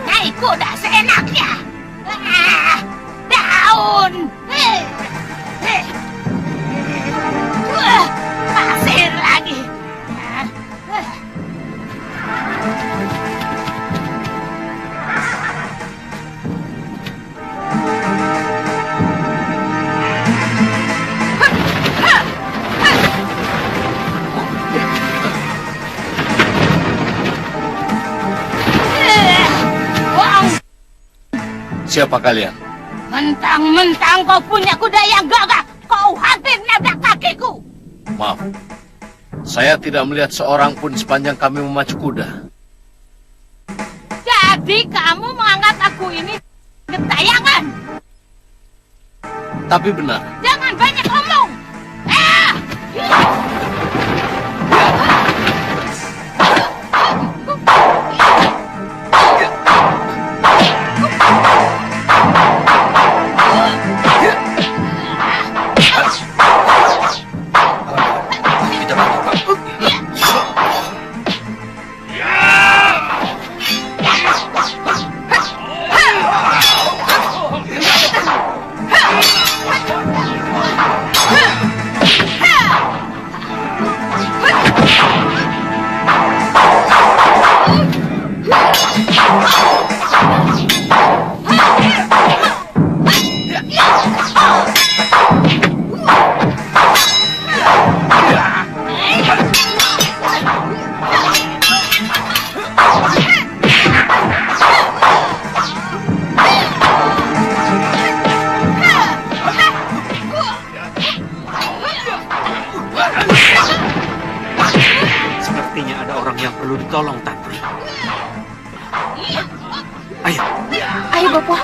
Naik kuda seenaknya. Daun. Pasir lagi. Siapa kalian? Mentang-mentang kau punya kuda yang gagah, kau hampir nabrak kakiku. Maaf, saya tidak melihat seorang pun sepanjang kami memacu kuda. Jadi kamu menganggap aku ini gentayangan? Tapi benar. Jangan banyak omong. Sepertinya ada orang yang perlu ditolong, Tantri. Ayo. Ayo, Bapak.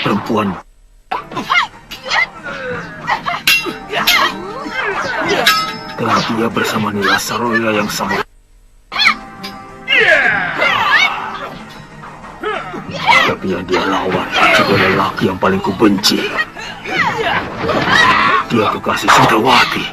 Perempuan. Dan dia bersama Nila Saroya yang sama. Tapi yang dia lawan juga lelaki yang paling kubenci. Dia kekasih Sudawati.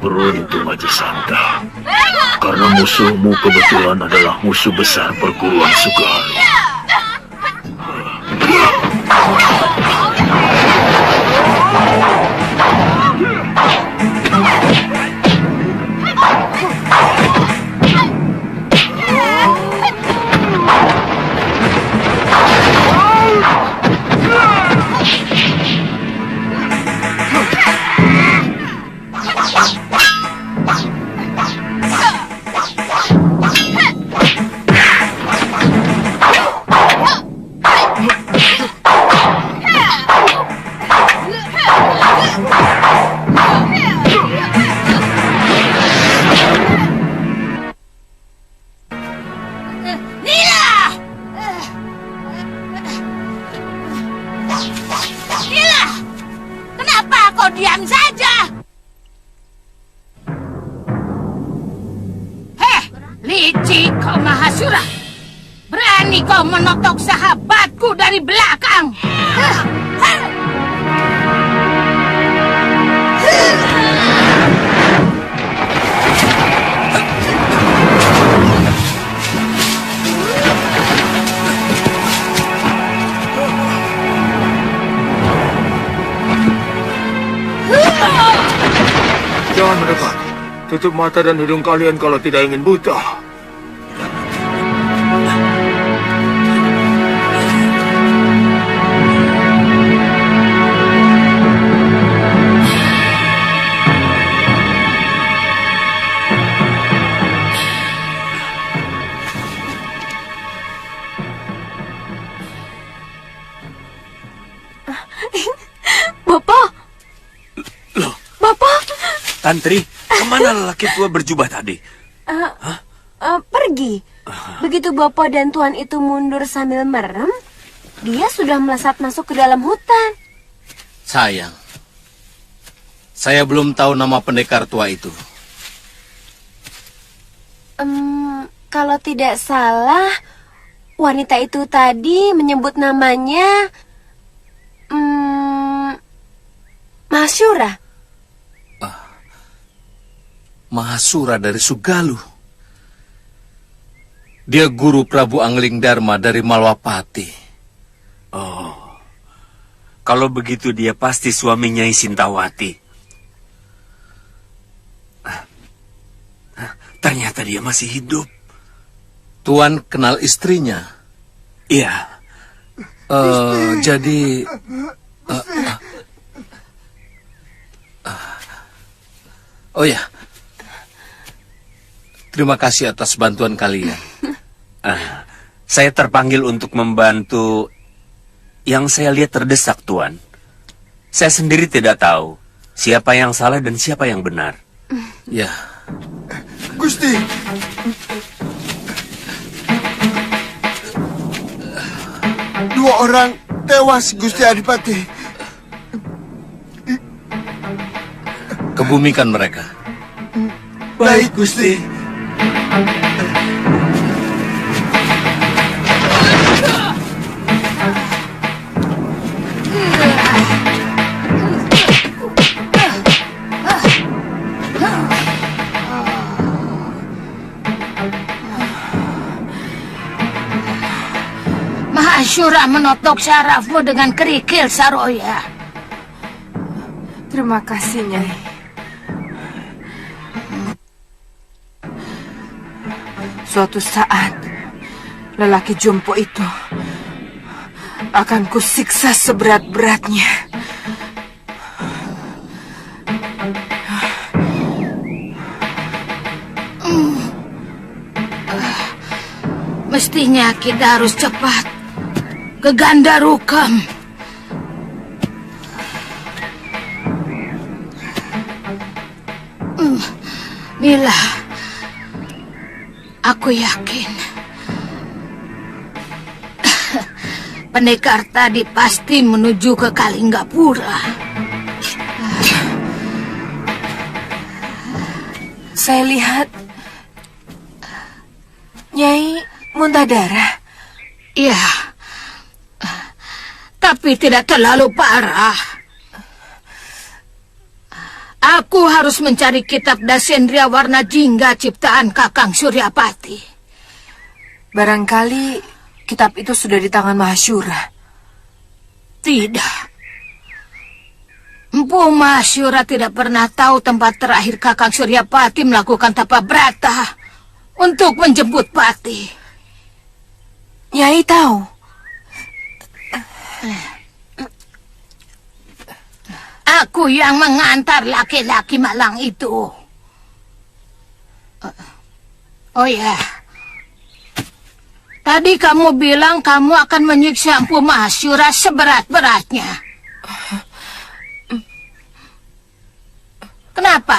Beruntung aja Santa, karena musuhmu kebetulan adalah musuh besar perguruan Sugalu. Diam saja. Licik kau Mahasura. Berani kau menotok sahabatku dari belakang. Jangan mendekat. Tutup mata dan hidung kalian kalau tidak ingin buta. Bapak, Loh, Bapak, Tantri, kemana lelaki tua berjubah tadi? pergi. Begitu Bapak dan Tuan itu mundur sambil merem, dia sudah melesat masuk ke dalam hutan. Sayang, saya belum tahu nama pendekar tua itu. Kalau tidak salah, wanita itu tadi menyebut namanya Masyura. Mahasura dari Sugalu. Dia guru Prabu Angling Dharma dari Malwapati. Oh, kalau begitu dia pasti suaminya Sintawati. Ternyata dia masih hidup. Tuan kenal istrinya? Iya. Jadi... Oh ya, terima kasih atas bantuan kalian. Saya terpanggil untuk membantu yang saya lihat terdesak, Tuan. Saya sendiri tidak tahu siapa yang salah dan siapa yang benar. Ya. Gusti. Dua orang tewas, Gusti Adipati. Kebumikan mereka. Baik, Gusti. Mahasyura menotok syarafmu dengan kerikil, Saroya. Terima kasih, Nyai. Suatu saat, lelaki jompo itu akan kusiksa seberat-beratnya. Mestinya kita harus cepat ke Gandarukam. Mila, aku yakin pendekar tadi pasti menuju ke Kalinggapura. Saya lihat Nyai muntah darah. Ya, tapi tidak terlalu parah. Aku harus mencari kitab Dasendria Warna Jingga ciptaan Kakang Suryapati. Barangkali kitab itu sudah di tangan Mahasyura. Tidak. Empu Mahasyura tidak pernah tahu tempat terakhir Kakang Suryapati melakukan tapa brata untuk menjemput Pati. Nyai tahu. Aku yang mengantar laki-laki malang itu. Oh ya. Tadi kamu bilang kamu akan menyiksa Empu Mahasyura seberat-beratnya. Kenapa?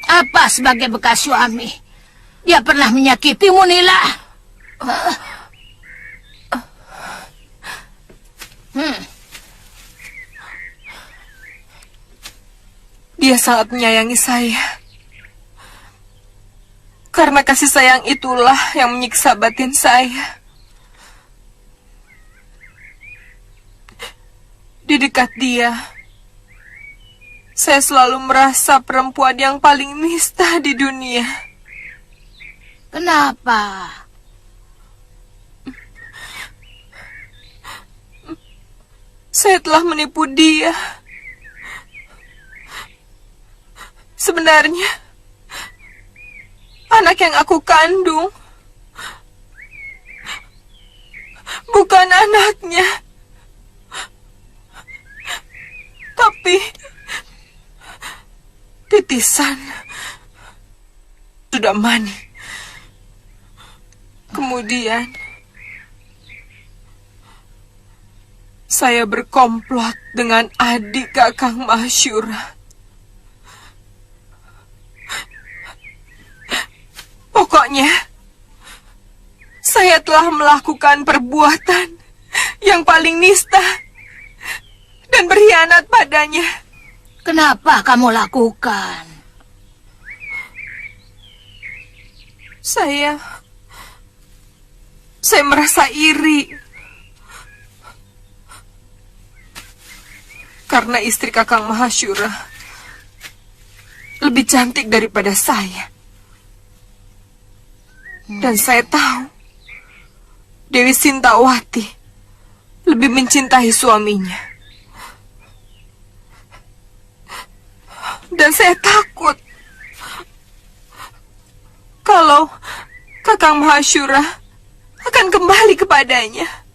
Apa sebagai bekas suami? Dia pernah menyakitimu, Nila? Dia sangat menyayangi saya. Karena kasih sayang itulah yang menyiksa batin saya. Di dekat dia, saya selalu merasa perempuan yang paling nista di dunia. Kenapa? Saya telah menipu dia. Sebenarnya, anak yang aku kandung bukan anaknya, tapi titisan sudah mani. Kemudian saya berkomplot dengan adik Kakang Mahasyura. Pokoknya, saya telah melakukan perbuatan yang paling nista dan berkhianat padanya. Kenapa kamu lakukan? Saya merasa iri karena istri Kakang Mahasyura lebih cantik daripada saya. Dan saya tahu Dewi Sintawati lebih mencintai suaminya. Dan saya takut kalau Kakang Mahasyura akan kembali kepadanya.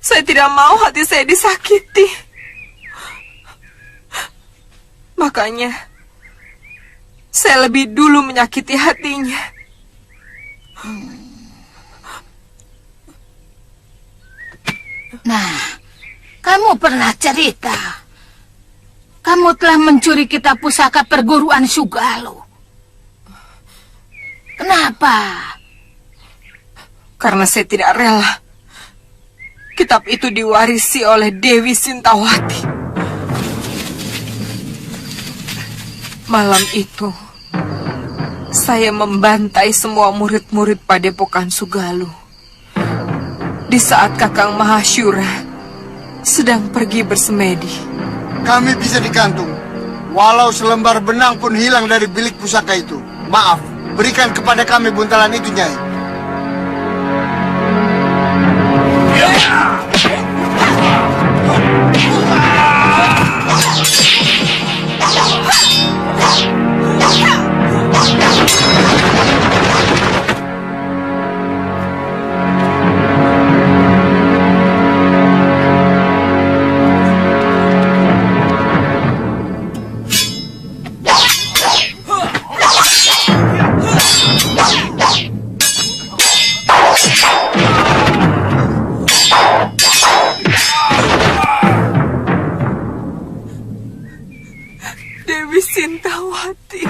Saya tidak mau hati saya disakiti. Makanya saya lebih dulu menyakiti hatinya. Nah, kamu pernah cerita kamu telah mencuri kitab pusaka perguruan Sugalo. Kenapa? Karena saya tidak rela kitab itu diwarisi oleh Dewi Sintawati. Malam itu, saya membantai semua murid-murid Padepokan Sugalo. Di saat Kakang Mahasyura sedang pergi bersemedi. Kami bisa dikantung. Walau selembar benang pun hilang dari bilik pusaka itu. Maaf, berikan kepada kami buntalan itu, Nyai. Dewi Sintawati.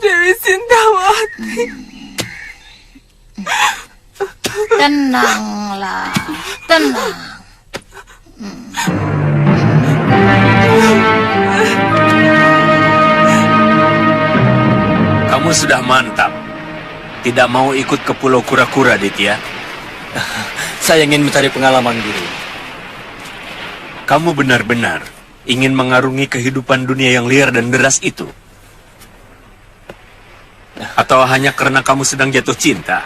Dewi Sintawati. Tenanglah, tenang. Kamu sudah mantap. Tidak mau ikut ke Pulau Kura-Kura, Ditya? Saya ingin mencari pengalaman, Guru. Kamu benar-benar ingin mengarungi kehidupan dunia yang liar dan deras itu? Atau hanya karena kamu sedang jatuh cinta?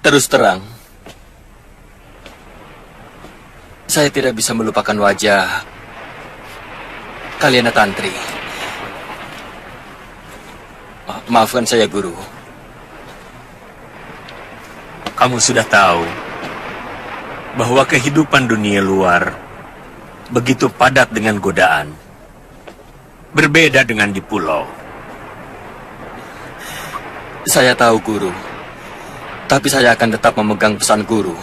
Terus terang, saya tidak bisa melupakan wajah Kalyana Tantri. Maafkan saya, Guru. Kamu sudah tahu bahwa kehidupan dunia luar begitu padat dengan godaan. Berbeda dengan di pulau. Saya tahu, Guru. Tapi saya akan tetap memegang pesan Guru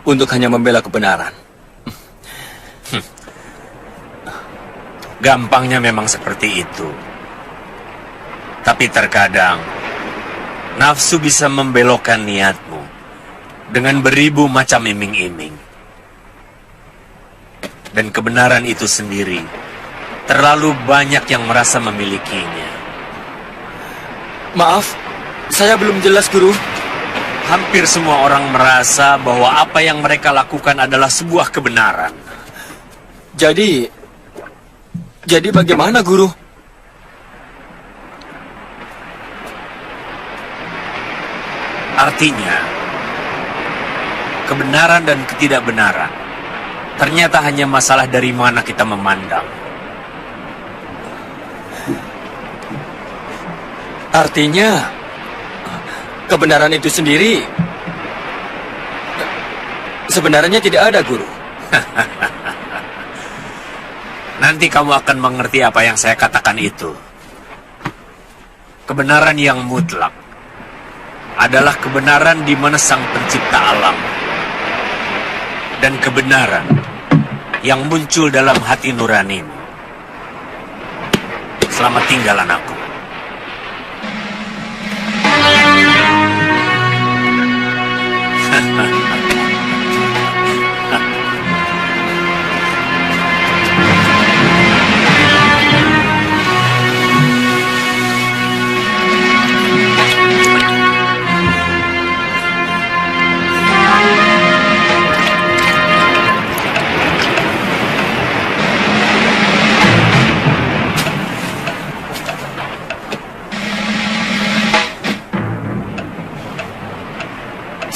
untuk hanya membela kebenaran. Gampangnya memang seperti itu. Tapi terkadang nafsu bisa membelokkan niatmu dengan beribu macam iming-iming. Dan kebenaran itu sendiri terlalu banyak yang merasa memilikinya. Maaf, saya belum jelas, Guru. Hampir semua orang merasa bahwa apa yang mereka lakukan adalah sebuah kebenaran. Jadi bagaimana, Guru? Artinya, kebenaran dan ketidakbenaran ternyata hanya masalah dari mana kita memandang. Artinya, kebenaran itu sendiri sebenarnya tidak ada, Guru. Nanti kamu akan mengerti apa yang saya katakan itu. Kebenaran yang mutlak adalah kebenaran di mana Sang Pencipta alam. Dan kebenaran yang muncul dalam hati nuranimu. Selamat tinggal, anakku.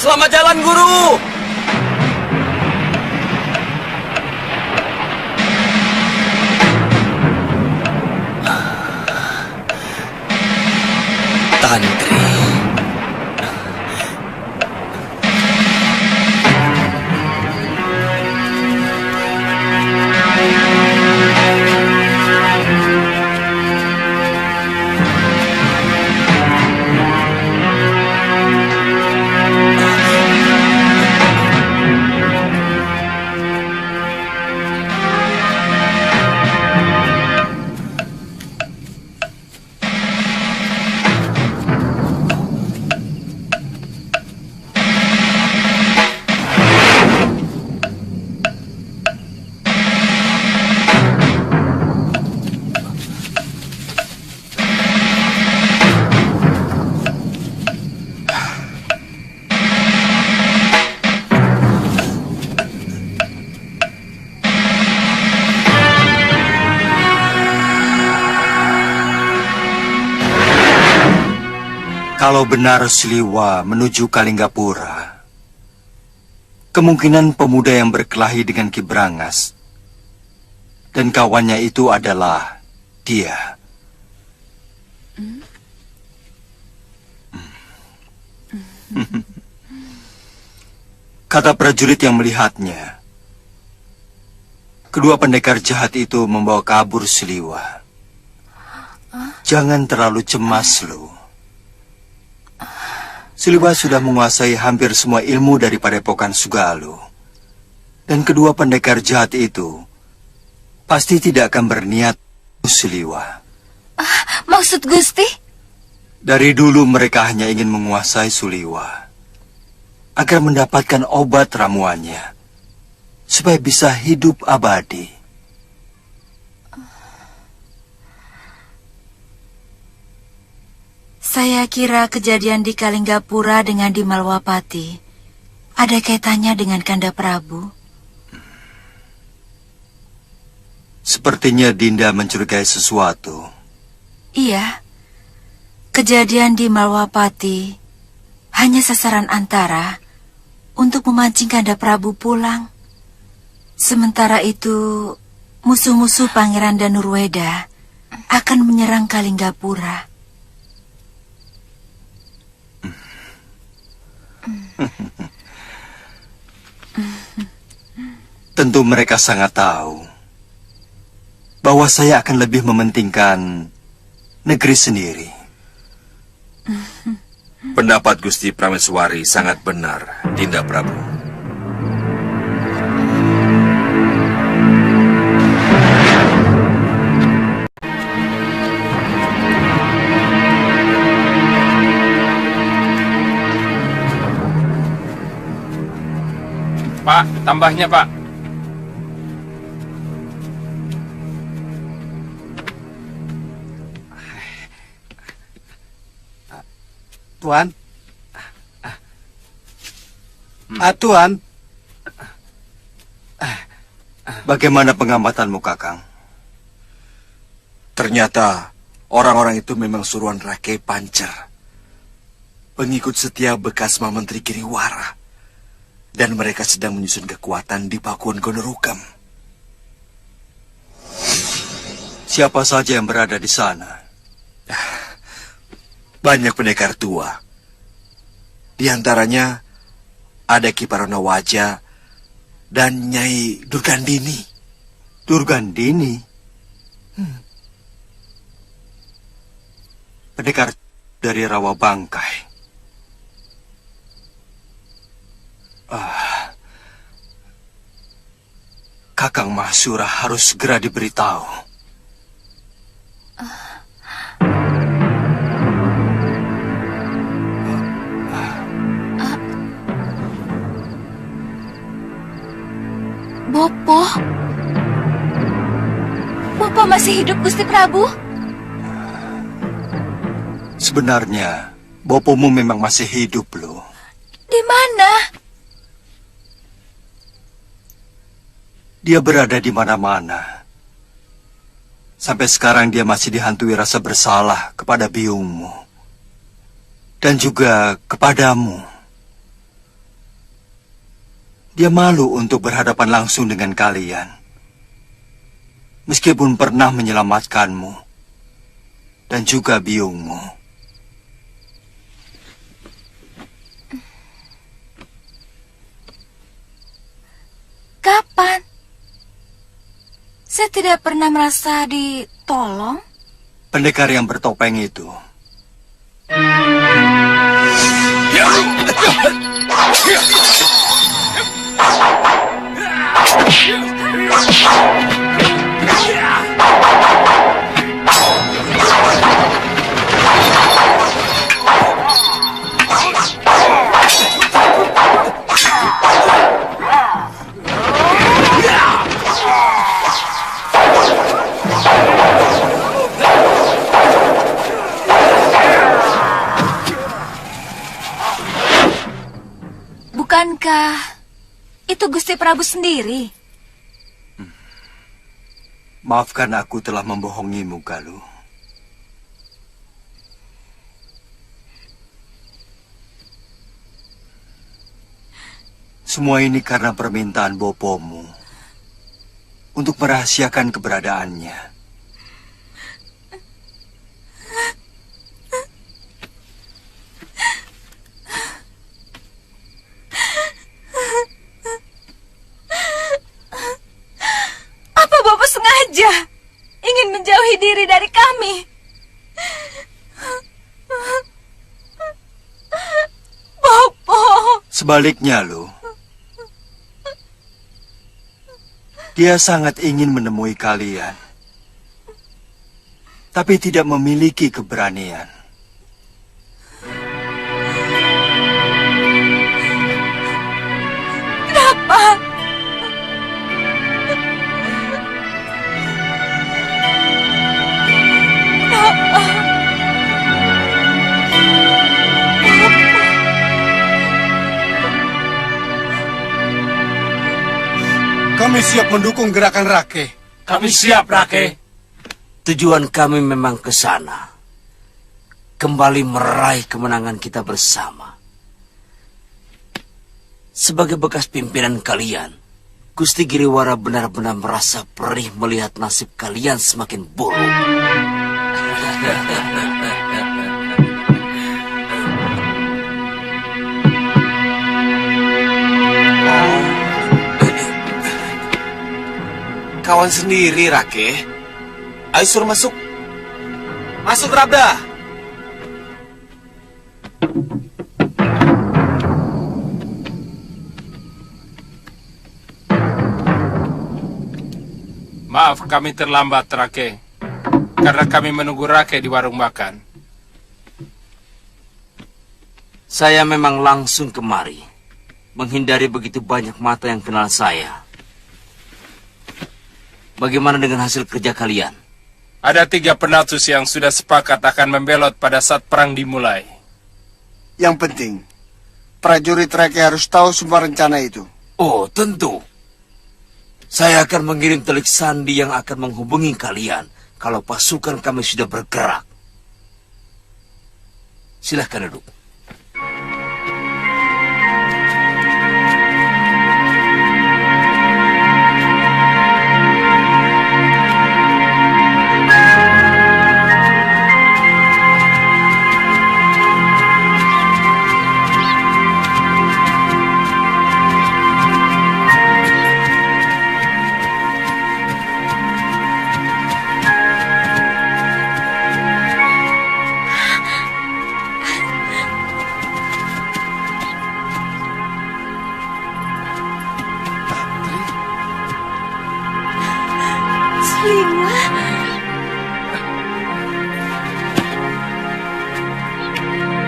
Selamat jalan, Guru! Tantri. Kalau benar Siliwa menuju Kalinggapura, kemungkinan pemuda yang berkelahi dengan Ki Brangas dan kawannya itu adalah dia. Kata prajurit yang melihatnya, kedua pendekar jahat itu membawa kabur Siliwa. Jangan terlalu cemas, Lu. Siliwa sudah menguasai hampir semua ilmu dari Padepokan Sugalu. Dan kedua pendekar jahat itu pasti tidak akan berniat Siliwa. Maksud Gusti? Dari dulu mereka hanya ingin menguasai Suliwa agar mendapatkan obat ramuannya supaya bisa hidup abadi. Saya kira kejadian di Kalinggapura dengan di Malwapati ada kaitannya dengan Kanda Prabu. Sepertinya Dinda mencurigai sesuatu. Iya, kejadian di Malwapati hanya sasaran antara untuk memancing Kanda Prabu pulang. Sementara itu, musuh-musuh Pangeran Danurweda akan menyerang Kalinggapura. Tentu mereka sangat tahu bahwa saya akan lebih mementingkan negeri sendiri. Pendapat Gusti Prameswari sangat benar, Dinda Prabu. Pak, tambahnya, Pak. Tuan, Tuan, Bagaimana pengamatanmu, Kakang? Ternyata orang-orang itu memang suruhan Rake Pancer, pengikut setia bekas Menteri Giriwara, dan mereka sedang menyusun kekuatan di Pakuan Gonorukam. Siapa saja yang berada di sana? Banyak pendekar tua. Di antaranya ada Ki Paronawaja dan Nyai Durgandini. Durgandini? Pendekar dari Rawa Bangkai. Kakang Mahsura harus segera diberitahu. Bopo? Bopo masih hidup, Gusti Prabu? Sebenarnya, bopomu memang masih hidup loh. Di mana? Dia berada di mana-mana. Sampai sekarang dia masih dihantui rasa bersalah kepada biungmu. Dan juga kepadamu. Dia malu untuk berhadapan langsung dengan kalian. Meskipun pernah menyelamatkanmu. Dan juga biungmu. Kapan? Saya tidak pernah merasa ditolong. Pendekar yang bertopeng itu. Bukankah itu Gusti Prabu sendiri? Maafkan aku telah membohongimu, Galuh. Semua ini karena permintaan bopomu untuk merahasiakan keberadaannya. Apa Bapak sengaja ingin menjauhi diri dari kami? Bopo. Sebaliknya, loh. Dia sangat ingin menemui kalian. Tapi tidak memiliki keberanian. Kenapa? kami siap mendukung gerakan Rake. Kami siap, Rake. Tujuan kami memang ke sana. Kembali meraih kemenangan kita bersama. Sebagai bekas pimpinan kalian, Gusti Giriwara benar-benar merasa perih melihat nasib kalian semakin buruk. Kawan sendiri, Rake. Ayo suruh masuk. Masuk, Rabda. Maaf kami terlambat, Rake. Karena kami menunggu Rake di warung makan. Saya memang langsung kemari. Menghindari begitu banyak mata yang kenal saya. Bagaimana dengan hasil kerja kalian? Ada 3 penatus yang sudah sepakat akan membelot pada saat perang dimulai. Yang penting, prajurit rakyat harus tahu semua rencana itu. Oh, tentu. Saya akan mengirim telik sandi yang akan menghubungi kalian kalau pasukan kami sudah bergerak. Silahkan duduk.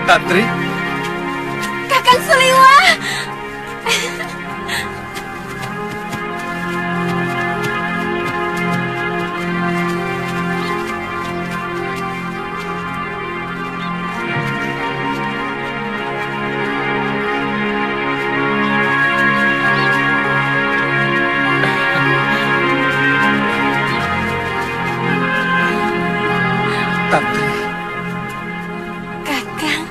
Tantri? Kakang Suliwa! Tantri. Kakang.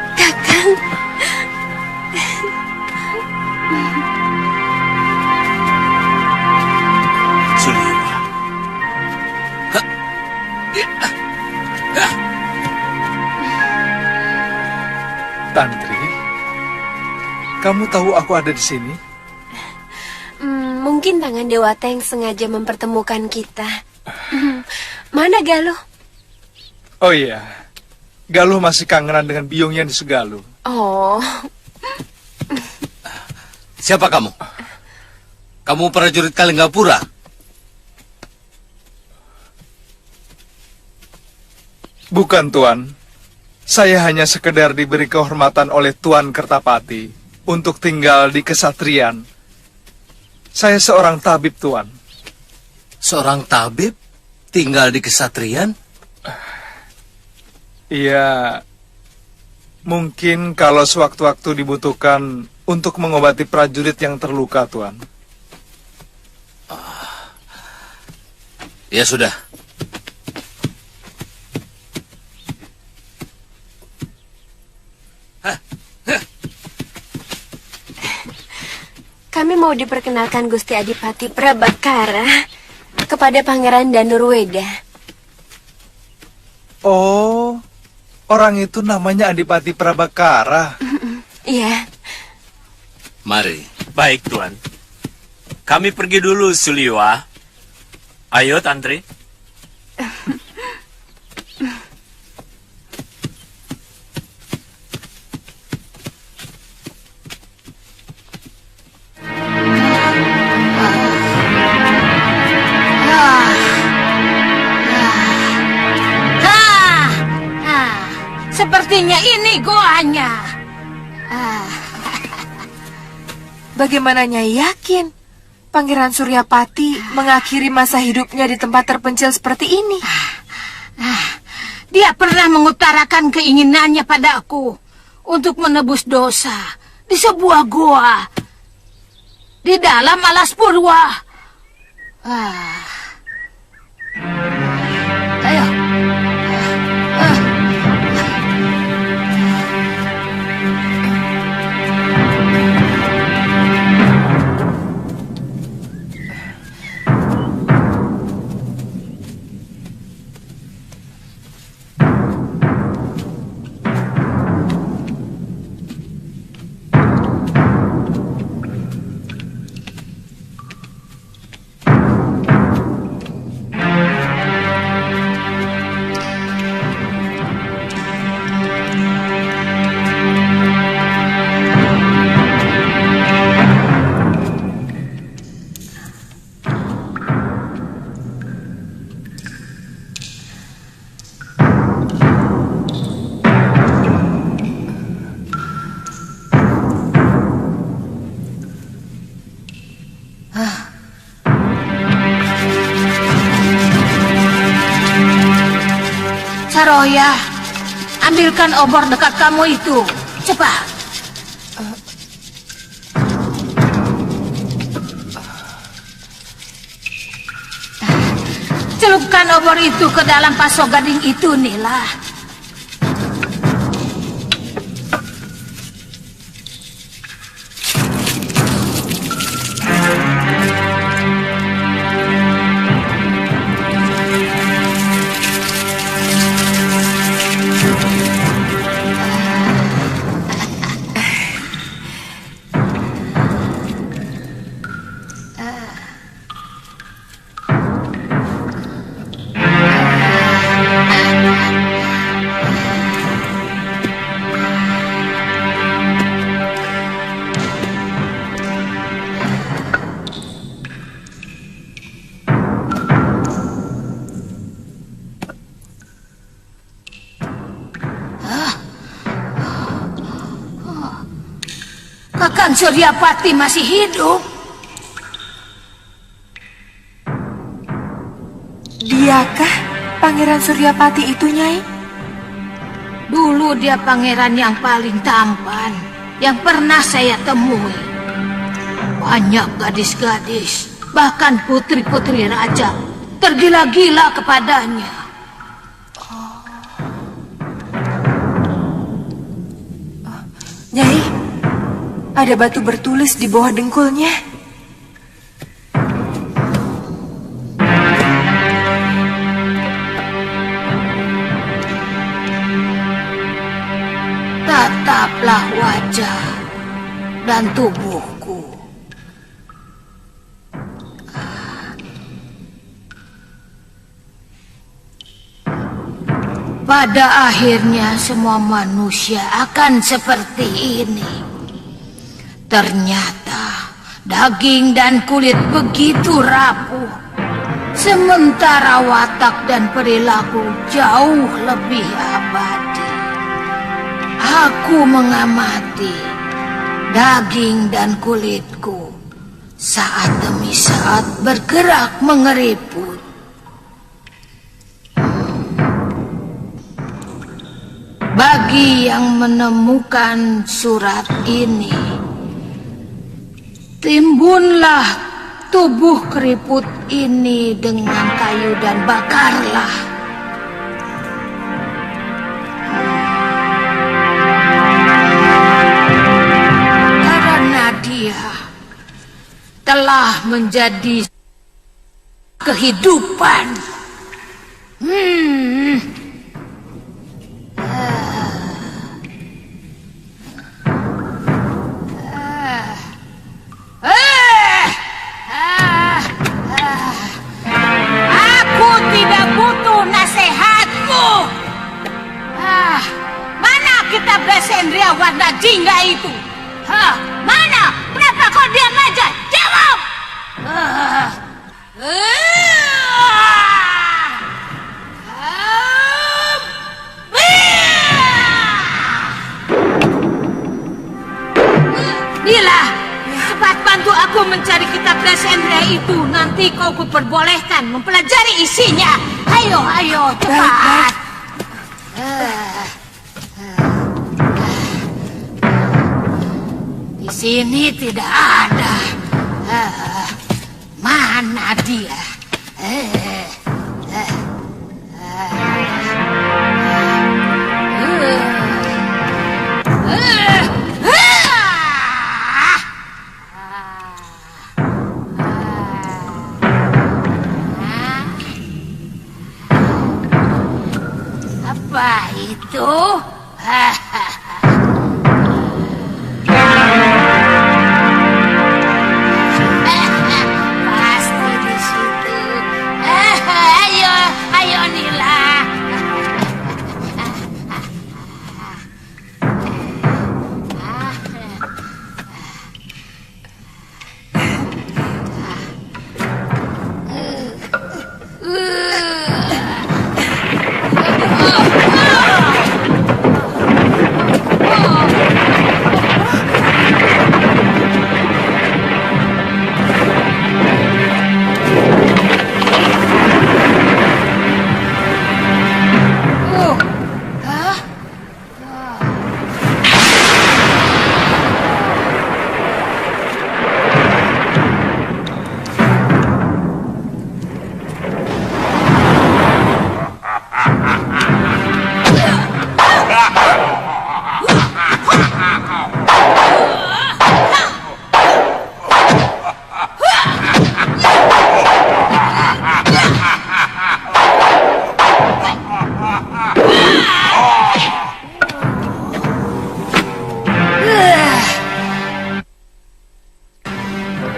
Kakang. Suliwa. Tantri, kamu tahu aku ada di sini? Mungkin tangan Dewata yang sengaja mempertemukan kita. Mana Galuh? Oh iya, Galuh masih kangenan dengan biungnya di Sugaluh. Oh, Siapa kamu? Kamu prajurit Kalinggapura? Bukan, Tuan. Saya hanya sekedar diberi kehormatan oleh Tuan Kertapati untuk tinggal di kesatrian. Saya seorang tabib, Tuan. Seorang tabib tinggal di kesatrian? Iya, mungkin kalau sewaktu-waktu dibutuhkan untuk mengobati prajurit yang terluka, Tuan. Ya sudah. kami mau diperkenalkan Gusti Adipati Prabakara kepada Pangeran Danurweda. Oh, orang itu namanya Adipati Prabakara. Iya. Mari. Baik, Tuan. Kami pergi dulu, Suliwa. Ayo, Tantri. Sepertinya ini goanya. Bagaimana Nyai yakin Pangeran Suryapati mengakhiri masa hidupnya di tempat terpencil seperti ini? Dia pernah mengutarakan keinginannya padaku untuk menebus dosa di sebuah goa di dalam alas purwa. Ayo. Saroya, ambilkan obor dekat kamu itu. Cepat. Celupkan obor itu ke dalam pasok gading itu, Nila. Kakang Suryapati masih hidup. Diakah Pangeran Suryapati itu, Nyai? Dulu dia pangeran yang paling tampan yang pernah saya temui. Banyak gadis-gadis, bahkan putri-putri raja tergila-gila kepadanya. Nyai, ada batu bertulis di bawah dengkulnya. Tataplah wajah dan tubuhku. Pada akhirnya semua manusia akan seperti ini. Ternyata daging dan kulit begitu rapuh, sementara watak dan perilaku jauh lebih abadi. Aku mengamati daging dan kulitku saat demi saat bergerak mengeriput. Bagi yang menemukan surat ini, timbunlah tubuh keriput ini dengan kayu dan bakarlah. Karena dia telah menjadi kehidupan. Aku tidak butuh nasihatmu. Mana kitab Besendria warna jingga itu? Mana? Kenapa kau diam aja? Jawab! Nila, cepat bantu aku mencari kitab Besendria itu. Nanti kau kuperbolehkan mempelajari isinya. Ayo, ayo, cepat. Di sini tidak ada. Mana dia? Apa itu? Pasti di situ. Ayo, ayo Nila.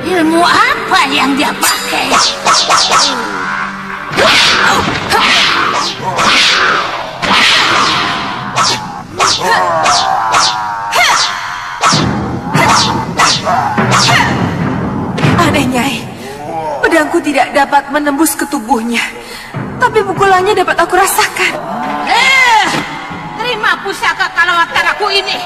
Ilmu apa yang dia pakai? Aneh, Nyai. Pedangku tidak dapat menembus ke tubuhnya. Tapi pukulannya dapat aku rasakan. Terima pusaka kalawataraku ini.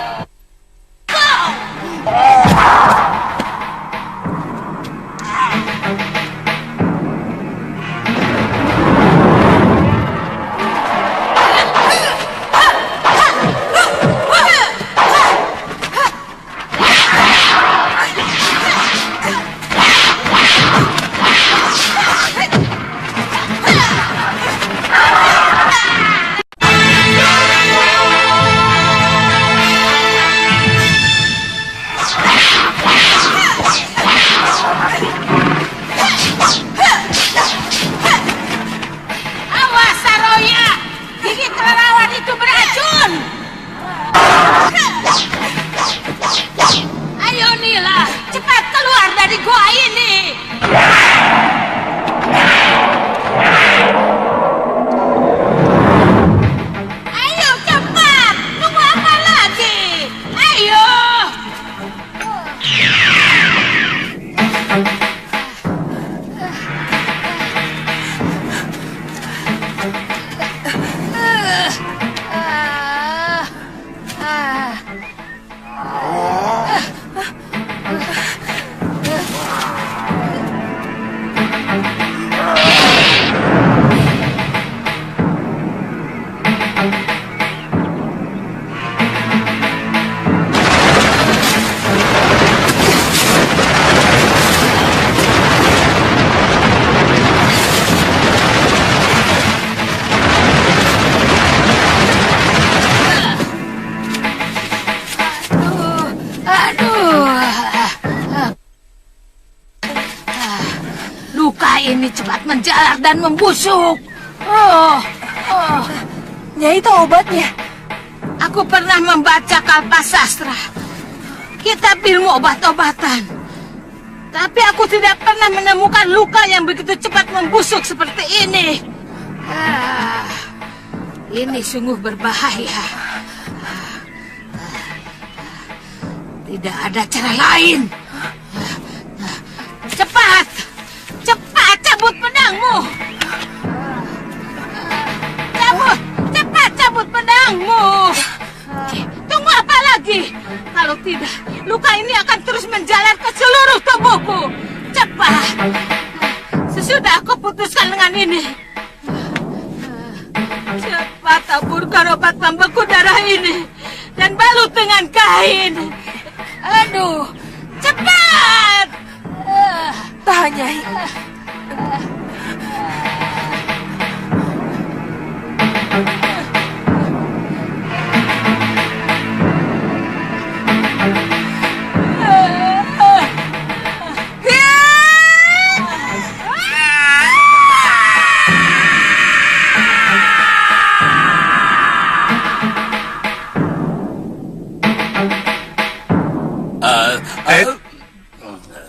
Awas, Saroya! Gigi kelelawar itu beracun! Ayo, Nila, cepat keluar dari gua ini! Ayo, cepat! Tunggu apa lagi? Ayo! Luka ini cepat menjalar dan membusuk. Nyai tahu obatnya? Aku pernah membaca Kalpasastra, kitab ilmu obat-obatan. Tapi aku tidak pernah menemukan luka yang begitu cepat membusuk seperti ini. Ini sungguh berbahaya. Tidak ada cara lain. Cepat! Cepat cabut pedangmu! Cepat cabut pedangmu! Tunggu apa lagi? Kalau tidak, luka ini akan terus menjalar ke seluruh tubuhku. Cepat! Sesudah aku putuskan dengan ini. Cepat taburkan obat pembeku darah ini dan balut dengan kain. Aduh, cepat! Tahan, Nyai.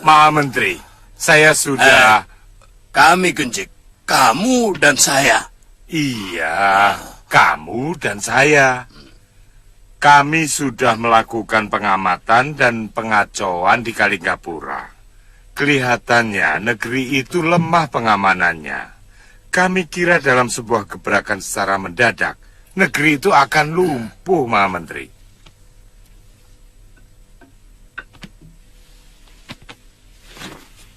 Maha Menteri, saya sudah... Kami Genjik, kamu dan saya. Iya, kamu dan saya. Kami sudah melakukan pengamatan dan pengacauan di Kalinggapura. Kelihatannya negeri itu lemah pengamanannya. Kami kira dalam sebuah gebrakan secara mendadak, negeri itu akan lumpuh, Maha Menteri.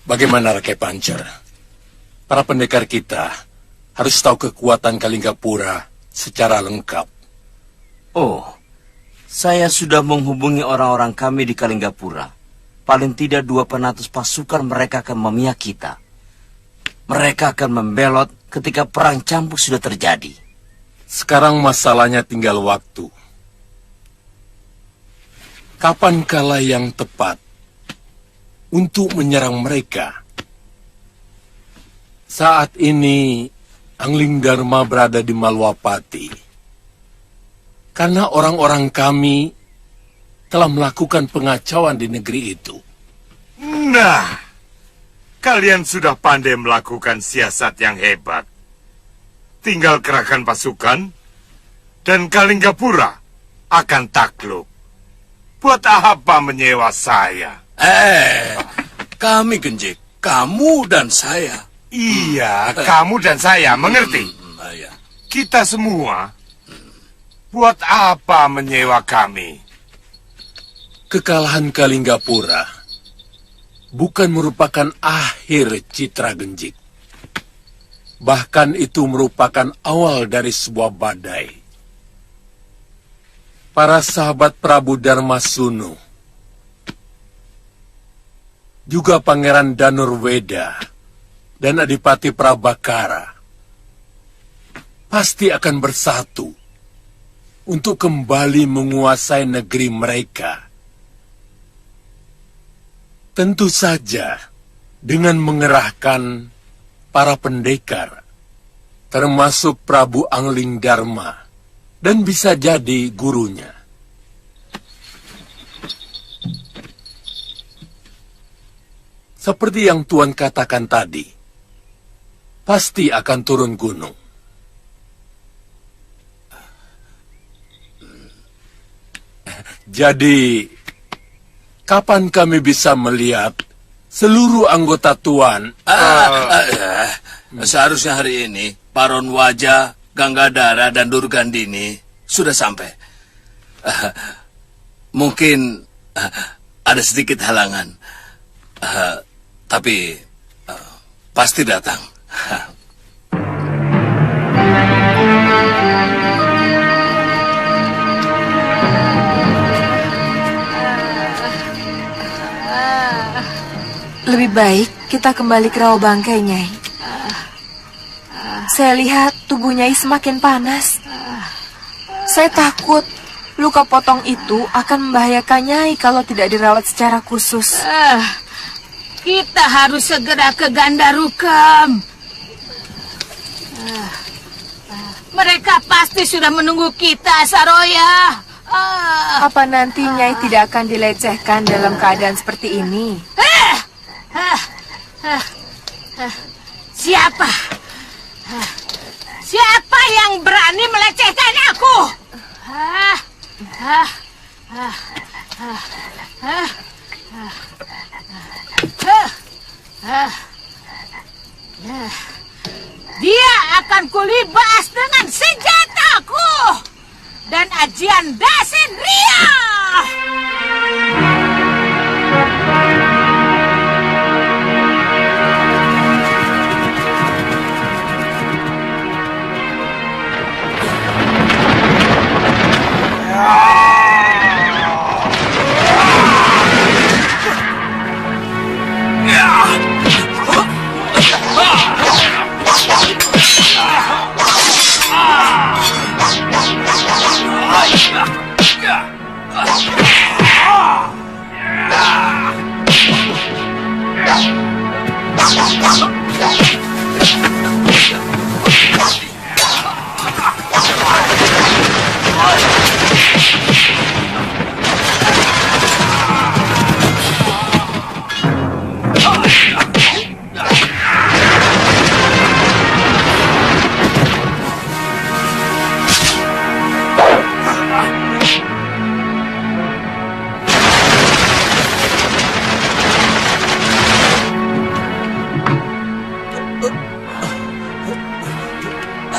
Bagaimana Rakai Pancer? Para pendekar kita harus tahu kekuatan Kalinggapura secara lengkap. Oh, saya sudah menghubungi orang-orang kami di Kalinggapura. Paling tidak 2/4 pasukan mereka akan memihak kita. Mereka akan membelot ketika perang campur sudah terjadi. Sekarang masalahnya tinggal waktu. Kapan kala yang tepat untuk menyerang mereka? Saat ini Angling Dharma berada di Malwapati. Karena orang-orang kami telah melakukan pengacauan di negeri itu. Nah, Kalian sudah pandai melakukan siasat yang hebat. Tinggal kerahkan pasukan, dan Kalinggapura akan takluk. Buat apa menyewa saya? Kami Genjik, kamu dan saya. Iya, kamu dan saya, mengerti? Kita semua, buat apa menyewa kami? Kekalahan Kalinggapura bukan merupakan akhir citra Genjik. Bahkan itu merupakan awal dari sebuah badai. Para sahabat Prabu Darmasunu, juga Pangeran Danurweda dan Adipati Prabakara pasti akan bersatu untuk kembali menguasai negeri mereka. Tentu saja dengan mengerahkan para pendekar, termasuk Prabu Angling Dharma, dan bisa jadi gurunya. Seperti yang Tuan katakan tadi, pasti akan turun gunung. Jadi, kapan kami bisa melihat seluruh anggota Tuan? Seharusnya hari ini, Paron Wajah, Ganggadara, dan Durgandini sudah sampai. Mungkin ada sedikit halangan, tapi pasti datang. Lebih baik kita kembali ke rawa bangkai, Nyai. Saya lihat tubuh Nyai semakin panas. Saya takut luka potong itu akan membahayakan Nyai kalau tidak dirawat secara khusus. Kita harus segera ke Gandarukam. Mereka pasti sudah menunggu kita, Saroya. Apa nanti Nyai tidak akan dilecehkan dalam keadaan seperti ini? Siapa? Siapa yang berani melecehkan aku? Dia akan kulibas dengan senjataku dan ajian Dasen Ria.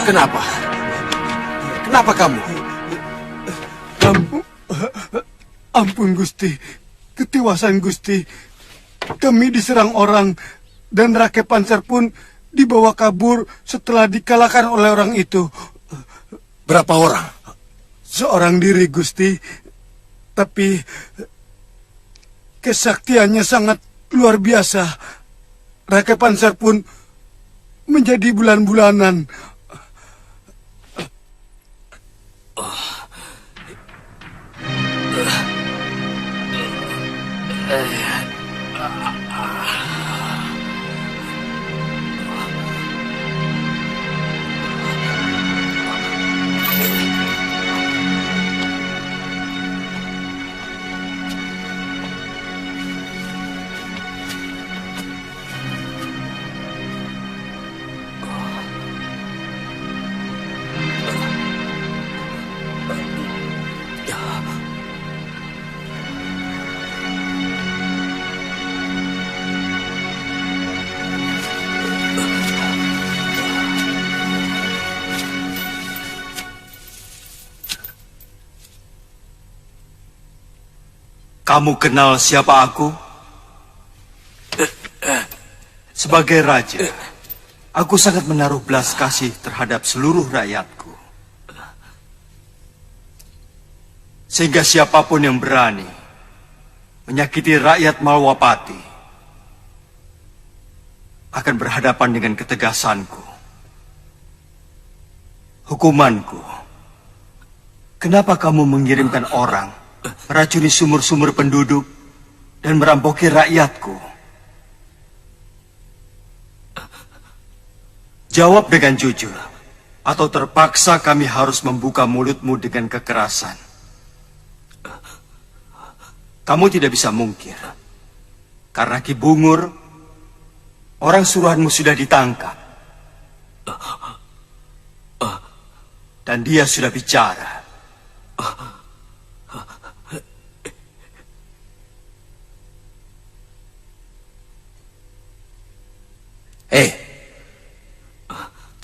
Kenapa? Kenapa kamu? Ampun Gusti, ketiwasan Gusti. Kami diserang orang dan Rake Pancer pun dibawa kabur setelah dikalahkan oleh orang itu. Berapa orang? Seorang diri Gusti, tapi kesaktiannya sangat luar biasa. Rake Pancer pun menjadi bulan-bulanan. Kamu kenal siapa aku? Sebagai raja, aku sangat menaruh belas kasih terhadap seluruh rakyatku. Sehingga siapapun yang berani menyakiti rakyat Malwapati akan berhadapan dengan ketegasanku. Hukumanku. Kenapa kamu mengirimkan orang meracuni sumur-sumur penduduk dan merampoki rakyatku? Jawab dengan jujur, atau terpaksa kami harus membuka mulutmu dengan kekerasan. Kamu tidak bisa mungkir, karena Ki Bungur, orang suruhanmu sudah ditangkap. Dan dia sudah bicara.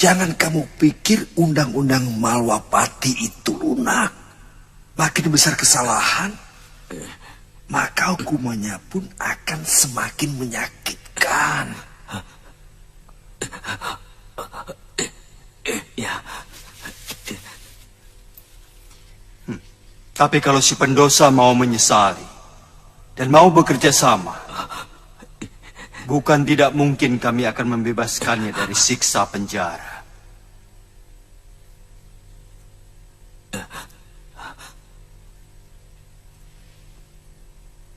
Jangan kamu pikir undang-undang Malwapati itu lunak. Makin besar kesalahan, maka hukumannya pun akan semakin menyakitkan. Ya. Tapi kalau si pendosa mau menyesali dan mau bekerja sama, bukan tidak mungkin kami akan membebaskannya dari siksa penjara.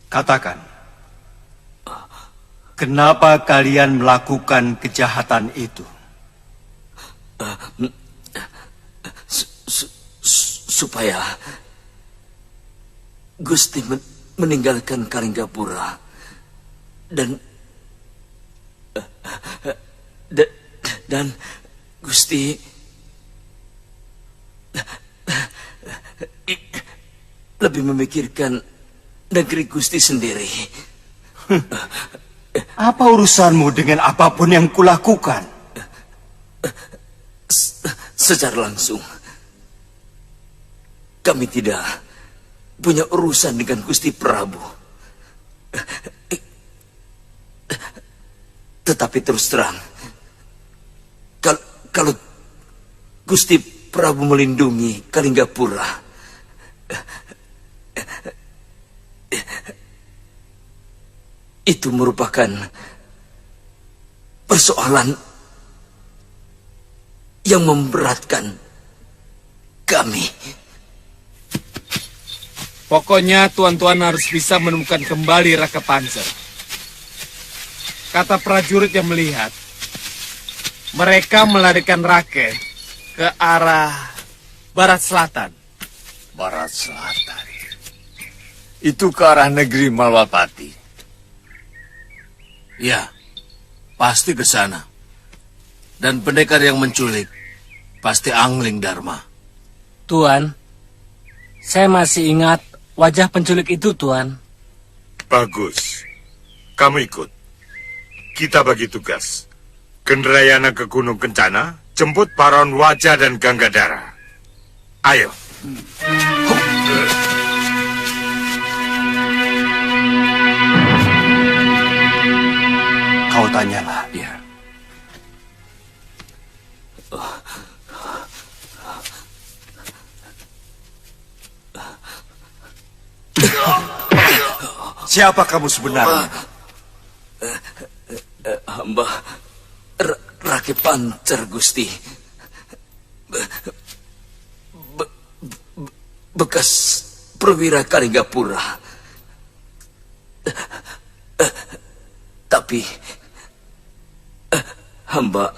Katakan, kenapa kalian melakukan kejahatan itu? Supaya Gusti meninggalkan Kalinggapura dan Gusti lebih memikirkan negeri Gusti sendiri. Apa urusanmu dengan apapun yang kulakukan? Secara langsung, kami tidak punya urusan dengan Gusti Prabu. Tetapi terus terang, kalau Gusti Prabu melindungi Kalinggapura, itu merupakan persoalan yang memberatkan kami. Pokoknya tuan-tuan harus bisa menemukan kembali Raka Pancer. Kata prajurit yang melihat, mereka melarikan Rake ke arah barat selatan. Barat selatan. Itu ke arah negeri Malwapati. Ya, pasti ke sana. Dan pendekar yang menculik pasti Angling Dharma. Tuan, saya masih ingat wajah penculik itu, Tuan. Bagus. Kamu ikut. Kita bagi tugas. Kendrayana ke Gunung Kencana, jemput Paron Wajah dan Ganggadara. Ayo. Kau tanyalah. Ya. Siapa kamu sebenarnya? Hamba Rake Pancer, Gusti. Bekas perwira Kalinggapura. Tapi hamba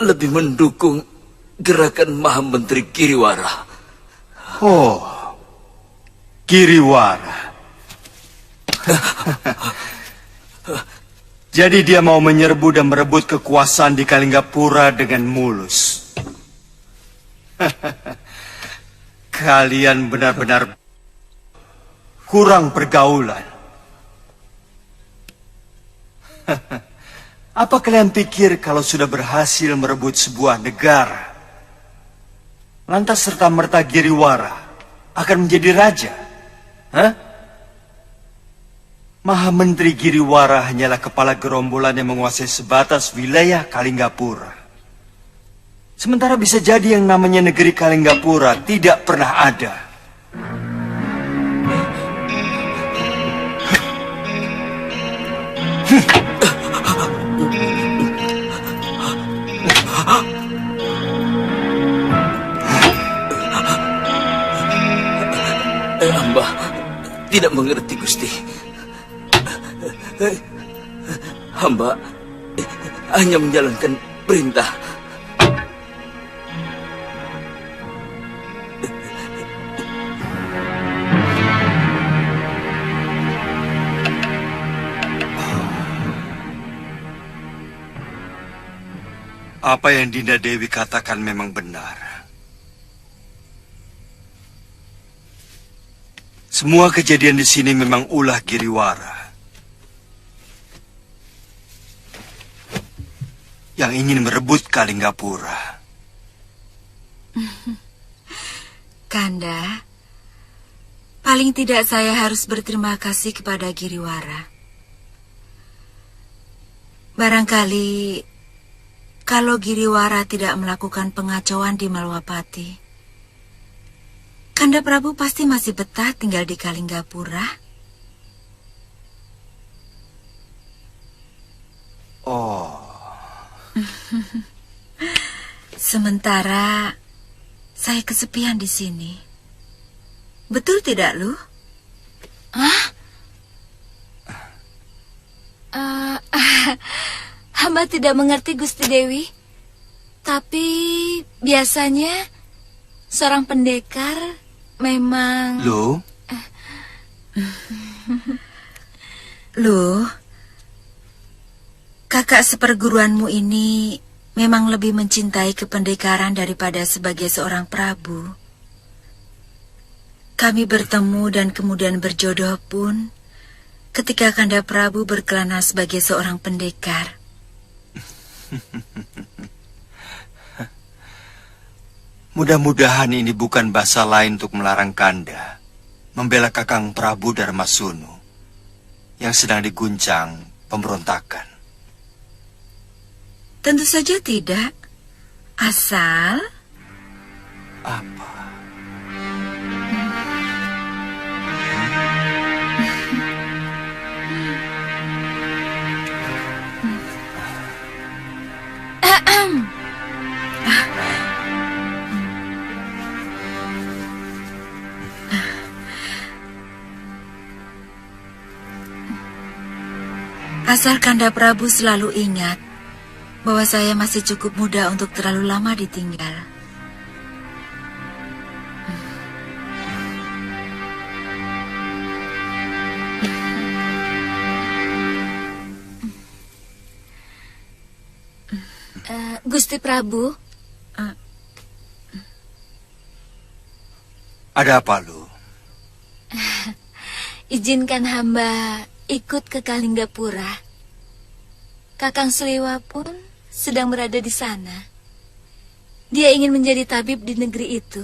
lebih mendukung gerakan Maha Menteri Kiriwara. Oh, Kiriwara. Jadi dia mau menyerbu dan merebut kekuasaan di Kalinggapura dengan mulus. Kalian benar-benar kurang pergaulan. Apa kalian pikir kalau sudah berhasil merebut sebuah negara, lantas serta-merta Giriwara akan menjadi raja? Hah? Maha Menteri Giriwara hanyalah kepala gerombolan yang menguasai sebatas wilayah Kalinggapura. Sementara bisa jadi yang namanya negeri Kalinggapura tidak pernah ada. Hamba tidak mengerti, Gusti. Hamba hanya menjalankan perintah. Apa yang Dinda Dewi katakan memang benar. Semua kejadian di sini memang ulah Giriwara yang ingin merebut Kalinggapura. Kanda, paling tidak saya harus berterima kasih kepada Giriwara. Barangkali kalau Giriwara tidak melakukan pengacauan di Malwapati, Kanda Prabu pasti masih betah tinggal di Kalinggapura. Oh. Sementara saya kesepian di sini. Betul tidak, Lu? Hah? Hamba tidak mengerti, Gusti Dewi. Tapi biasanya seorang pendekar memang... Lu, kakak seperguruanmu ini memang lebih mencintai kependekaran daripada sebagai seorang prabu. Kami bertemu dan kemudian berjodoh pun ketika Kanda Prabu berkelana sebagai seorang pendekar. Mudah-mudahan ini bukan bahasa lain untuk melarang Kanda membela Kakang Prabu Darmasunu yang sedang diguncang pemberontakan. Tentu saja tidak. Asal... Apa? Asal Kanda Prabu selalu ingat bahwa saya masih cukup muda untuk terlalu lama ditinggal. Gusti Prabu. Ada apa, Lu? Izinkan hamba ikut ke Kalinggapura. Kakang Sliwa pun sedang berada di sana. Dia ingin menjadi tabib di negeri itu.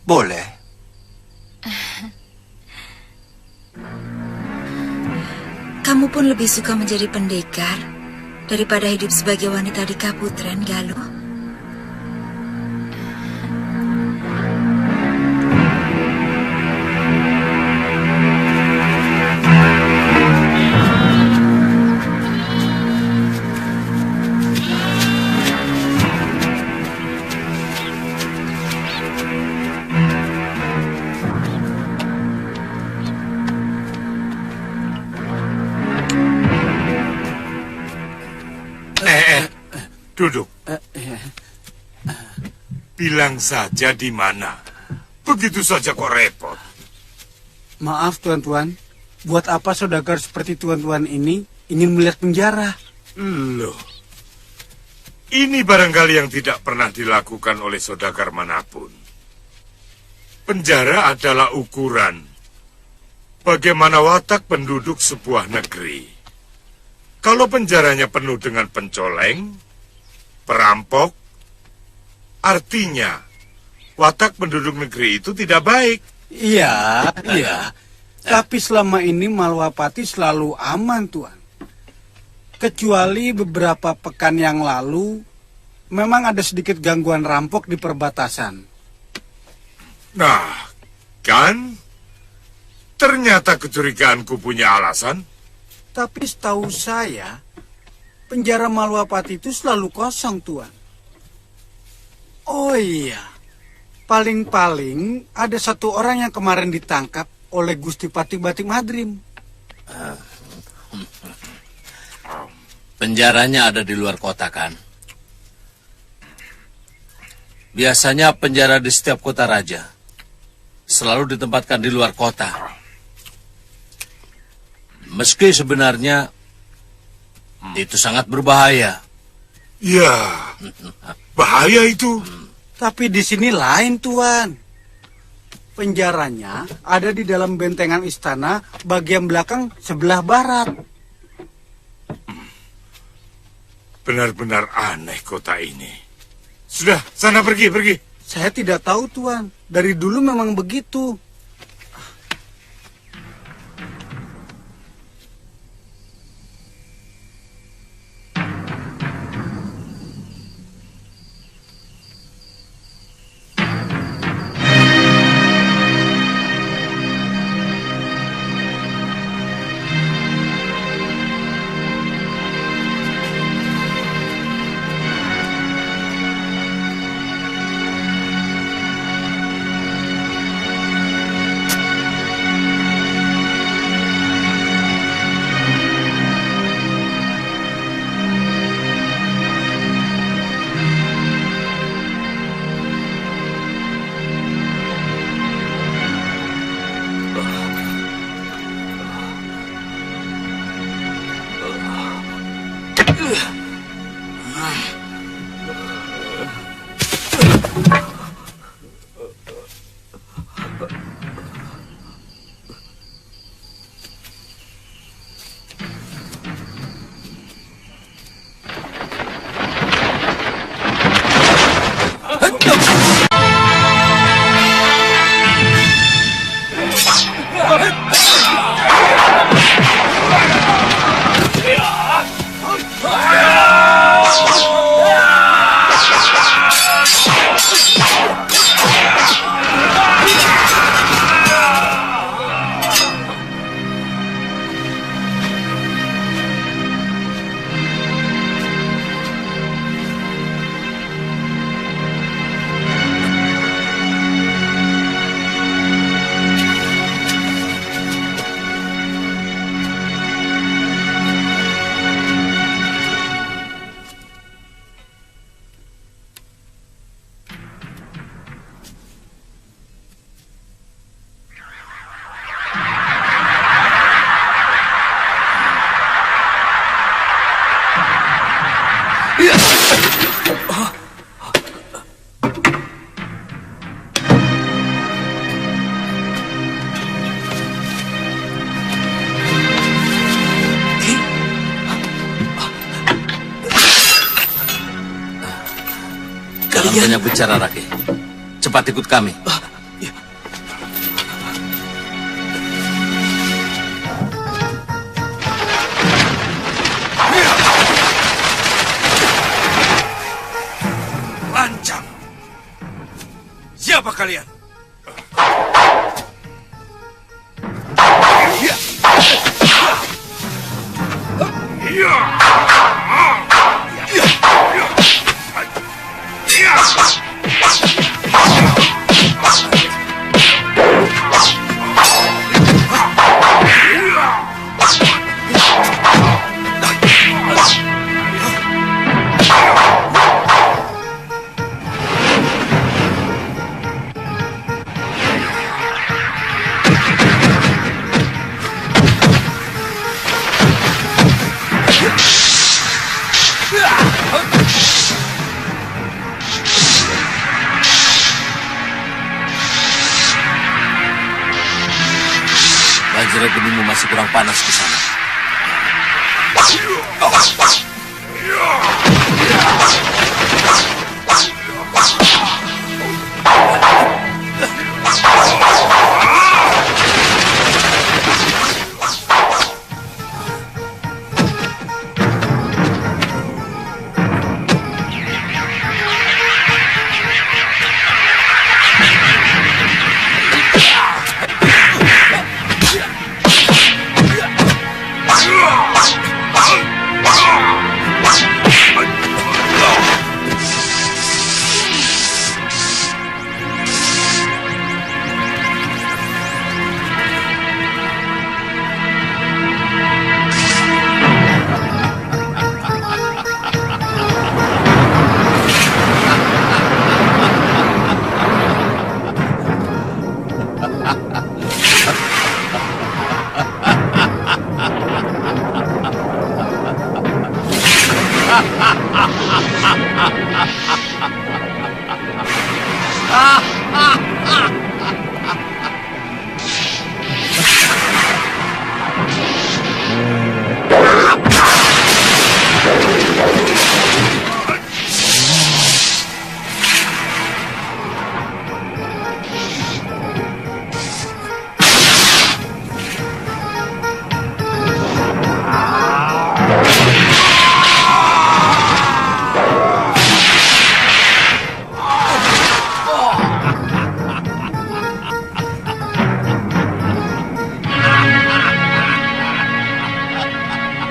Boleh. Kamu pun lebih suka menjadi pendekar daripada hidup sebagai wanita di Kaputren, Galuh? Duduk. Bilang saja di mana. Begitu saja kok repot. Maaf tuan-tuan, buat apa saudagar seperti tuan-tuan ini ingin melihat penjara? Loh, ini barangkali yang tidak pernah dilakukan oleh saudagar manapun. Penjara adalah ukuran bagaimana watak penduduk sebuah negeri. Kalau penjaranya penuh dengan pencoleng, perampok, artinya watak penduduk negeri itu tidak baik. Iya. Tapi selama ini Malwapati selalu aman, Tuan. Kecuali beberapa pekan yang lalu, memang ada sedikit gangguan rampok di perbatasan. Nah, kan? Ternyata kecurigaanku punya alasan. Tapi setahu saya, penjara Malwapati itu selalu kosong, Tuan. Oh iya, paling-paling ada satu orang yang kemarin ditangkap oleh Gusti Patih Batik Madrim. Penjaranya ada di luar kota, kan? Biasanya penjara di setiap kota raja selalu ditempatkan di luar kota. Meski sebenarnya itu sangat berbahaya. Ya, bahaya itu. Tapi di sini lain, Tuan. Penjaranya ada di dalam bentengan istana bagian belakang sebelah barat. Benar-benar aneh kota ini. Sudah, sana pergi. Saya tidak tahu, Tuan. Dari dulu memang begitu. Jangan banyak bicara, Rake. Cepat ikut kami. Lancang. Siapa kalian? Bajra genimu masih kurang panas di sana.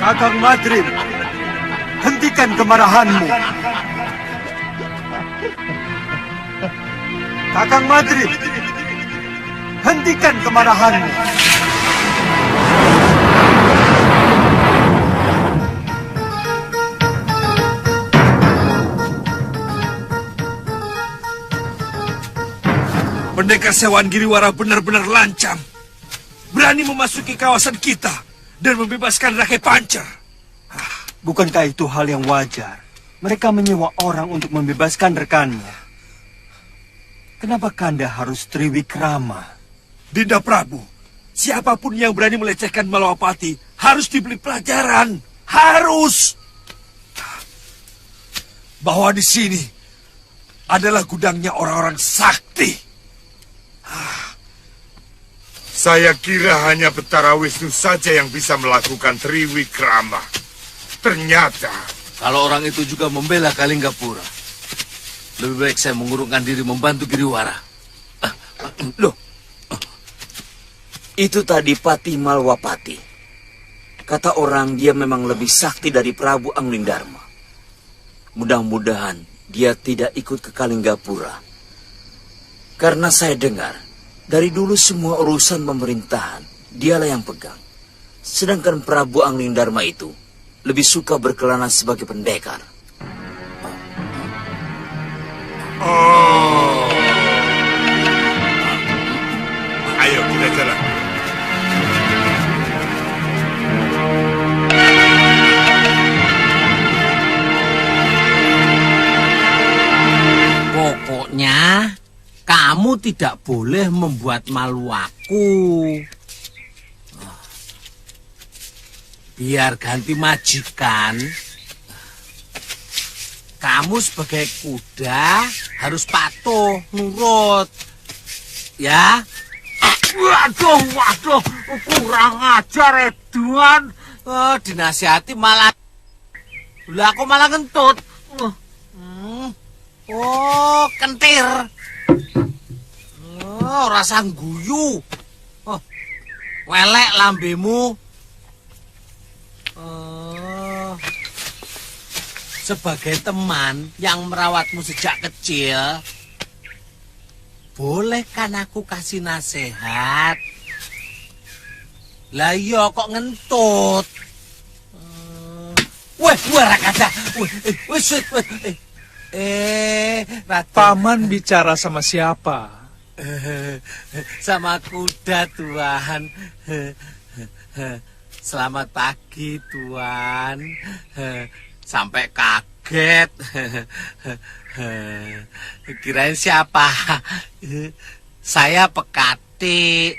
Kakang Madrim, hentikan kemarahanmu. Kakang Madrim, hentikan kemarahanmu. Pendekar Sewan Giriwara benar-benar lancang. Berani memasuki kawasan kita dan membebaskan Rakai Pancer. Bukankah itu hal yang wajar? Mereka menyewa orang untuk membebaskan rekannya. Kenapa Kanda harus Triwikrama? Dinda Prabu, siapapun yang berani melecehkan Malawapati harus diberi pelajaran. Harus. Bahwa di sini adalah gudangnya orang-orang sakti. Saya kira hanya Betara Wisnu saja yang bisa melakukan Triwikrama. Ternyata... Kalau orang itu juga membela Kalinggapura, lebih baik saya mengurungkan diri membantu Giriwara. Loh, itu tadi Pati Malwapati. Kata orang dia memang lebih sakti dari Prabu Anglingdarma. Mudah-mudahan dia tidak ikut ke Kalinggapura. Karena saya dengar, dari dulu semua urusan pemerintahan dialah yang pegang. Sedangkan Prabu Anglingdarma itu lebih suka berkelana sebagai pendekar. Oh. Ayo kita jalan. Pokoknya kamu tidak boleh membuat malu aku. Biar ganti majikan, kamu sebagai kuda harus patuh, nurut. Ya? Waduh, kurang ajar Edwan. Dinasihati malah, lah aku malah ngentut. Oh, kentir. Oh, rasa guyu. Oh, welek lambemu. Sebagai teman yang merawatmu sejak kecil, boleh kan aku kasih nasihat? Lah iya kok ngentut. Rakada. Paman bicara sama siapa? Sama kuda, Tuan. Selamat pagi, Tuan. Sampai kaget. Kirain siapa? Saya Pekati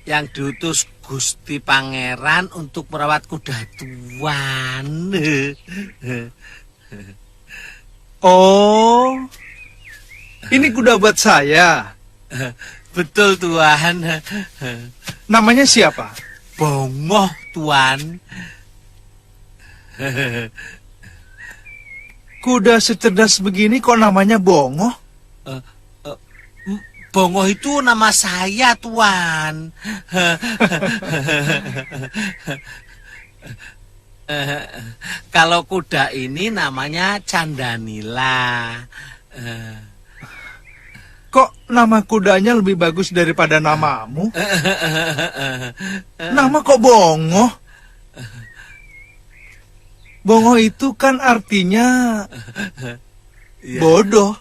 yang diutus Gusti Pangeran untuk merawat kuda Tuan. Oh, ini kuda buat saya. Betul, Tuan. Namanya siapa? Bongoh, Tuan. Kuda secerdas begini kok namanya Bongoh? Bongoh itu nama saya, Tuan. Kalau kuda ini namanya Candanila. Kok nama kudanya lebih bagus daripada namamu? Nama kok Bongoh? Bongoh itu kan artinya bodoh.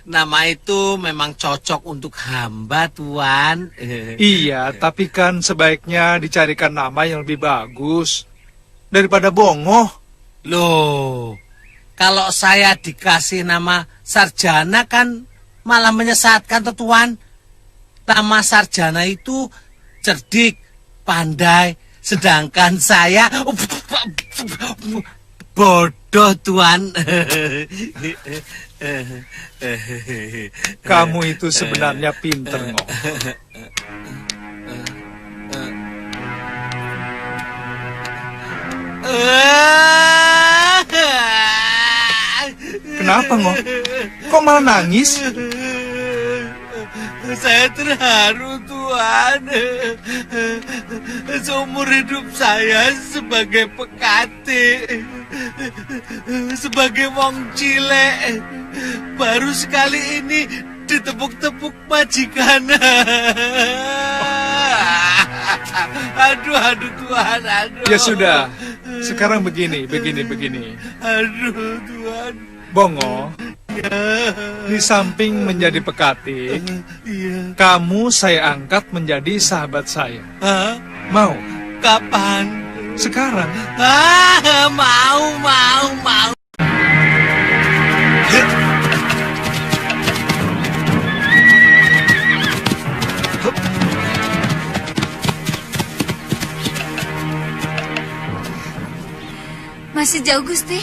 Nama itu memang cocok untuk hamba, Tuan. Iya, tapi kan sebaiknya dicarikan nama yang lebih bagus daripada Bongoh. Loh, Kalau saya dikasih nama sarjana kan malah menyesatkan tuh Tuan. Nama sarjana itu cerdik, pandai, sedangkan saya bodoh Tuan. Kamu itu sebenarnya pinter, Ngok. Kenapa, Ngok? Kok malah nangis? Saya terharu Tuan. Seumur hidup saya sebagai pekati, sebagai wong cilek, baru sekali ini ditepuk-tepuk majikan. Aduh Tuan, aduh. Ya sudah, sekarang begini. Aduh Tuan. Bongo, di samping menjadi pekatik, kamu saya angkat menjadi sahabat saya. Mau? Kapan? Sekarang. Mau. Masih jauh, Gusti.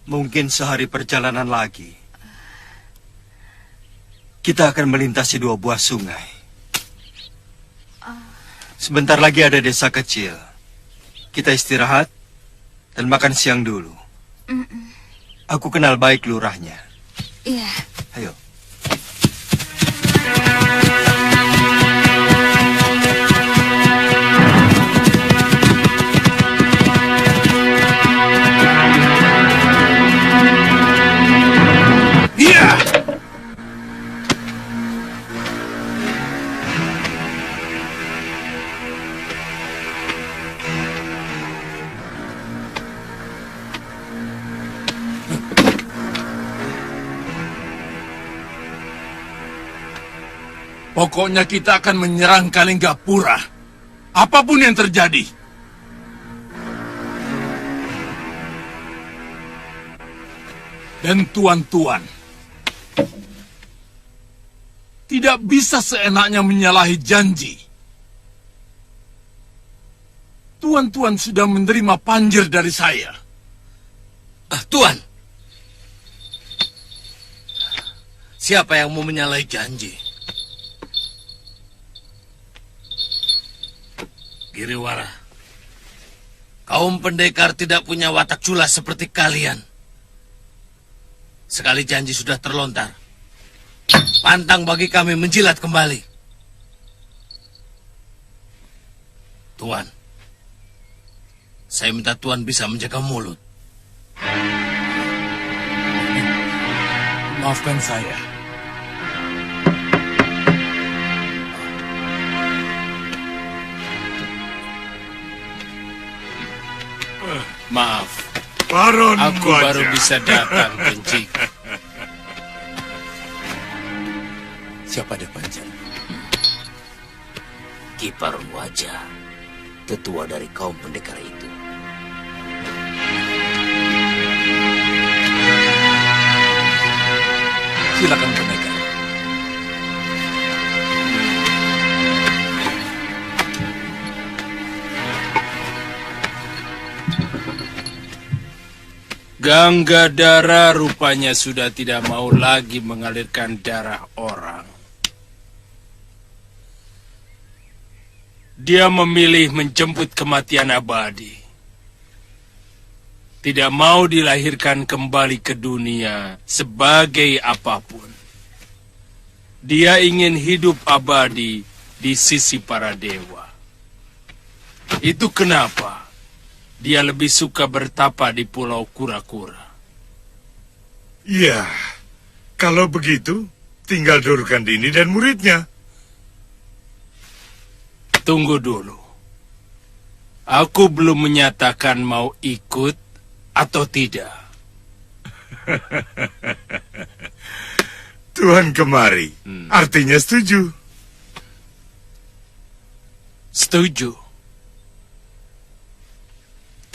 Mungkin sehari perjalanan lagi. Kita akan melintasi 2 buah sungai. Sebentar lagi ada desa kecil. Kita istirahat dan makan siang dulu. Aku kenal baik lurahnya. Iya. Ayo. Pokoknya kita akan menyerang Kalinggapura. Apapun yang terjadi. Dan tuan-tuan, tidak bisa seenaknya menyalahi janji. Tuan-tuan sudah menerima panjer dari saya. Tuan, siapa yang mau menyalahi janji? Giriwara, kaum pendekar tidak punya watak culas seperti kalian. Sekali janji sudah terlontar, pantang bagi kami menjilat kembali. Tuan, saya minta Tuan bisa menjaga mulut. Maafkan saya. Maaf, Baron Aku Wajah. baru bisa datang, Kencik. Siapa dia, Pancer? Ki Baron Wajah, tetua dari kaum pendekar itu. Silakan pendekar. Ganggadara rupanya sudah tidak mau lagi mengalirkan darah orang. Dia memilih menjemput kematian abadi. Tidak mau dilahirkan kembali ke dunia sebagai apapun. Dia ingin hidup abadi di sisi para dewa. Itu kenapa dia lebih suka bertapa di Pulau Kura-Kura. Ya, kalau begitu, tinggal Durgandini dan muridnya. Tunggu dulu. Aku belum menyatakan mau ikut atau tidak. Tuhan kemari, artinya setuju. Setuju.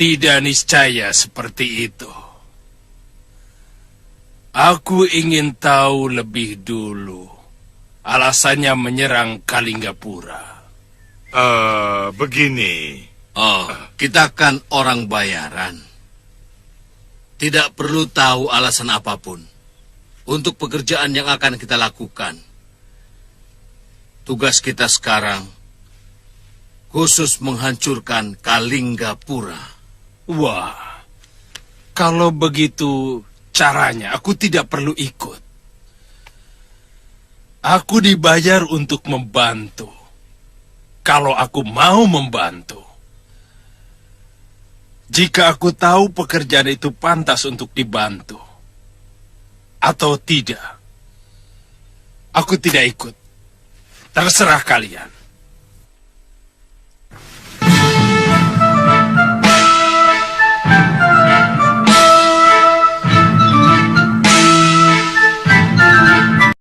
Tidak niscaya seperti itu. Aku ingin tahu lebih dulu alasannya menyerang Kalinggapura. Begini. Oh, kita kan orang bayaran. Tidak perlu tahu alasan apapun untuk pekerjaan yang akan kita lakukan. Tugas kita sekarang khusus menghancurkan Kalinggapura. Wah, kalau begitu caranya aku tidak perlu ikut. Aku dibayar untuk membantu. Kalau aku mau membantu. Jika aku tahu pekerjaan itu pantas untuk dibantu atau tidak, aku tidak ikut. Terserah kalian.